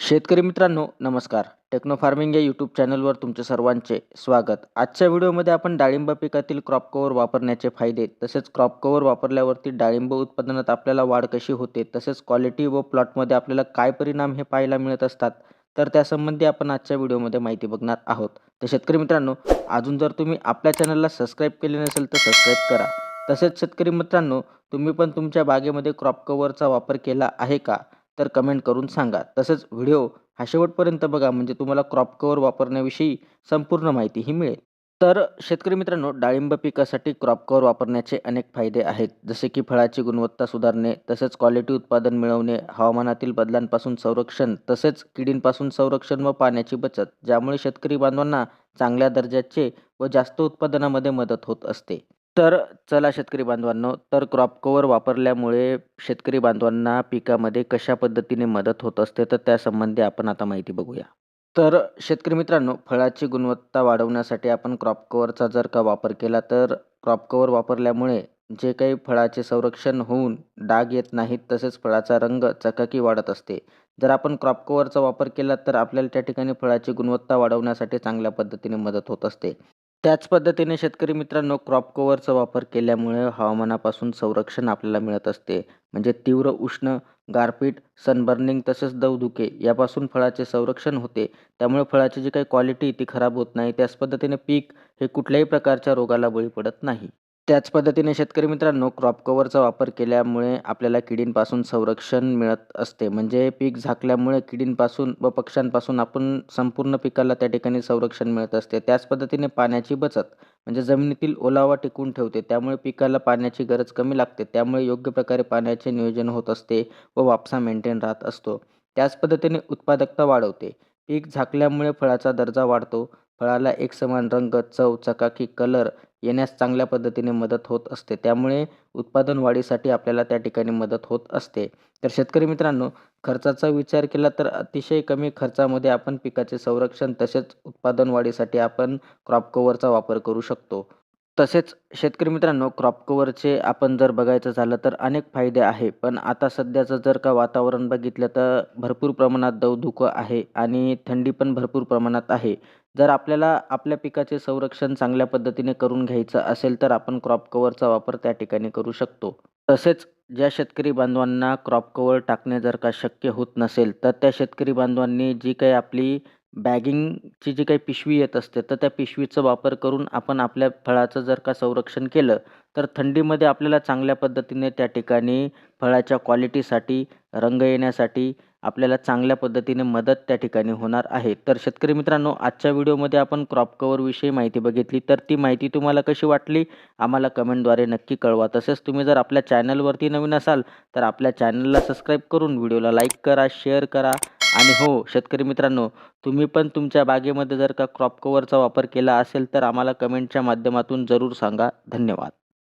शेतकरी मित्रांनो नमस्कार. टेक्नो फार्मिंग या यूट्यूब चॅनलवर तुमचे सर्वांचे स्वागत. आजच्या व्हिडिओमध्ये आपण डाळिंब पिकातील क्रॉप कव्हर वापरण्याचे फायदे, तसेच क्रॉप कव्हर वापरल्यावरती डाळिंब उत्पादनात आपल्याला वाढ कशी होते, तसेच क्वालिटी व प्लॉटमध्ये आपल्याला काय परिणाम हे पाहायला मिळत असतात, तर त्यासंबंधी आपण आजच्या व्हिडिओमध्ये माहिती बघणार आहोत. तर शेतकरी मित्रांनो, अजून जर तुम्ही आपल्या चॅनलला सबस्क्राईब केले नसेल तर सबस्क्राईब करा. तसेच शेतकरी मित्रांनो, तुम्ही पण तुमच्या बागेमध्ये क्रॉप कव्हरचा वापर केला आहे का? तर कमेंट करून सांगा. तसंच व्हिडिओ हा शेवटपर्यंत बघा, म्हणजे तुम्हाला क्रॉप कव्हर वापरण्याविषयी संपूर्ण माहितीही मिळेल. तर शेतकरी मित्रांनो, डाळिंब पिकासाठी क्रॉप कव्हर वापरण्याचे अनेक फायदे आहेत. जसे की फळाची गुणवत्ता सुधारणे, तसेच क्वालिटी उत्पादन मिळवणे, हवामानातील बदलांपासून संरक्षण, तसेच किडींपासून संरक्षण व पाण्याची बचत, ज्यामुळे शेतकरी बांधवांना चांगल्या दर्जाचे व जास्त उत्पादनामध्ये मदत होत असते. तर चला शेतकरी बांधवांनो, तर क्रॉप कव्हर वापरल्यामुळे शेतकरी बांधवांना पिकामध्ये कशा पद्धतीने मदत होत असते, तर त्यासंबंधी आपण आता माहिती बघूया. तर शेतकरी मित्रांनो, फळाची गुणवत्ता वाढवण्यासाठी आपण क्रॉप कव्हरचा जर का वापर केला, तर क्रॉप कव्हर वापरल्यामुळे जे काही फळाचे संरक्षण होऊन डाग येत नाहीत, तसेच फळाचा रंग चकाकी वाढत असते. जर आपण क्रॉप कव्हरचा वापर केला, तर आपल्याला त्या ठिकाणी फळाची गुणवत्ता वाढवण्यासाठी चांगल्या पद्धतीने मदत होत असते. त्याच पद्धतीने शेतकरी मित्रांनो, क्रॉप कव्हरचा वापर केल्यामुळे हवामानापासून संरक्षण आपल्याला मिळत असते. म्हणजे तीव्र उष्ण, गारपीट, सनबर्निंग तसेच दवधुके यापासून फळाचे संरक्षण होते. त्यामुळे फळाची जी काही क्वालिटी ती खराब होत नाही. त्याच पद्धतीने पीक हे कुठल्याही प्रकारच्या रोगाला बळी पडत नाही. त्याच पद्धतीने शेतकरी मित्रांनो, क्रॉप कव्हरचा वापर केल्यामुळे आपल्याला किडींपासून संरक्षण मिळत असते. म्हणजे पीक झाकल्यामुळे किडींपासून व पक्ष्यांपासून आपण संपूर्ण पिकाला त्या ठिकाणी संरक्षण मिळत असते. त्याच पद्धतीने पाण्याची बचत, म्हणजे जमिनीतील ओलावा टिकवून ठेवते. त्यामुळे पिकाला पाण्याची गरज कमी लागते. त्यामुळे योग्य प्रकारे पाण्याचे नियोजन होत असते व वापसा मेंटेन राहत असतो. त्याच पद्धतीने उत्पादकता वाढवते. पीक झाकल्यामुळे फळाचा दर्जा वाढतो. फळाला एकसमान रंग, चव, चकाकी, कलर येण्यास चांगल्या पद्धतीने मदत होत असते. त्यामुळे उत्पादन वाढीसाठी आपल्याला त्या ठिकाणी मदत होत असते. तर शेतकरी मित्रांनो, खर्चाचा विचार केला तर अतिशय कमी खर्चामध्ये आपण पिकाचे संरक्षण तसेच उत्पादन वाढीसाठी आपण क्रॉप कव्हरचा वापर करू शकतो. तसेच शेतकरी मित्रांनो, क्रॉप कव्हरचे आपण जर बघायचं झालं तर अनेक फायदे आहे. पण आता सध्याचं जर का वातावरण बघितलं तर भरपूर प्रमाणात दवधुकं आहे आणि थंडी पण भरपूर प्रमाणात आहे. जर आपल्याला आपल्या पिकाचे संरक्षण चांगल्या पद्धतीने करून घ्यायचं असेल, तर आपण क्रॉप कव्हरचा वापर त्या ठिकाणी करू शकतो. तसेच ज्या शेतकरी बांधवांना क्रॉप कव्हर टाकणे जर का शक्य होत नसेल, तर त्या शेतकरी बांधवांनी जी काही आपली बॅगिंगची जी काही पिशवी येत असते, तर त्या पिशवीचा वापर करून आपण आपल्या फळाचं जर का संरक्षण केलं, तर थंडीमध्ये आपल्याला चांगल्या पद्धतीने त्या ठिकाणी फळाच्या क्वालिटीसाठी, रंग येण्यासाठी आपल्याला चांगल्या पद्धतीने मदत त्या ठिकाणी होणार आहे. तर शेतकरी मित्रांनो, आजच्या व्हिडिओमध्ये आपण क्रॉप कव्हरविषयी माहिती बघितली. तर ती माहिती तुम्हाला कशी वाटली आम्हाला कमेंटद्वारे नक्की कळवा. तसेच तुम्ही जर आपल्या चॅनलवरती नवीन असाल, तर आपल्या चॅनलला सबस्क्राईब करून व्हिडिओला लाईक करा, शेअर करा आणि हो, शेतकरी मित्रांनो, तुम्ही पण तुमच्या बागेमध्ये जर का क्रॉप कव्हरचा वापर केला असेल, तर आम्हाला कमेंटच्या माध्यमातून जरूर सांगा. धन्यवाद.